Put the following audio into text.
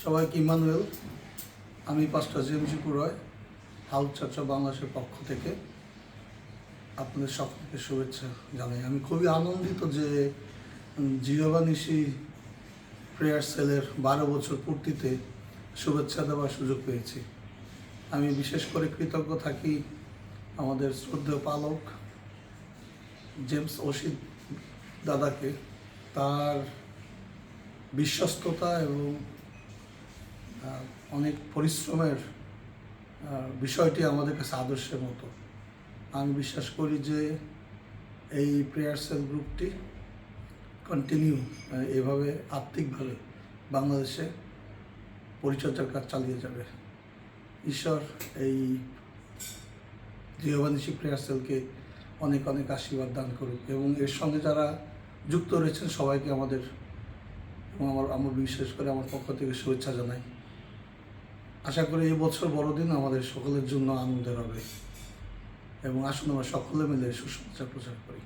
সবাইকে ইমানুয়েল। আমি পাস্টার James পুরয় house church of বাংলাদেশের পক্ষ থেকে আপনাদের সকলকে শুভেচ্ছা জানাই। আমি খুবই আনন্দিত যে জিহোভা নিশি প্রেয়ার সেলের 12 বছর পূর্তিতে শুভেচ্ছা দেওয়ার সুযোগ পেয়েছি। আমি বিশেষ করে কৃতজ্ঞ থাকি আমাদের শ্রদ্ধেয় পালক জেমস ওশিদ দাদাকে, তার বিশ্বস্ততা এবং অনেক পরিশ্রমের বিষয়টি আমাদের কাছে আদর্শের মতো। আমি বিশ্বাস করি যে এই প্রেয়ার সেল গ্রুপটি কন্টিনিউ এভাবে আত্মিকভাবে বাংলাদেশে পরিচর্যার কাজ চালিয়ে যাবে। ঈশ্বর এই জিহোভা নিশি প্রেয়ার সেলকে অনেক অনেক আশীর্বাদ দান করুক এবং এর সঙ্গে যারা যুক্ত রয়েছেন সবাইকে আমাদের এবং আমার বিশেষ করে আমার পক্ষ থেকে শুভেচ্ছা জানাই। আশা করি এই বছর বড়দিন আমাদের সকলের জন্য আনন্দের হবে এবং আসুন আমরা সকলে মিলে সুসমাচার প্রচার করি।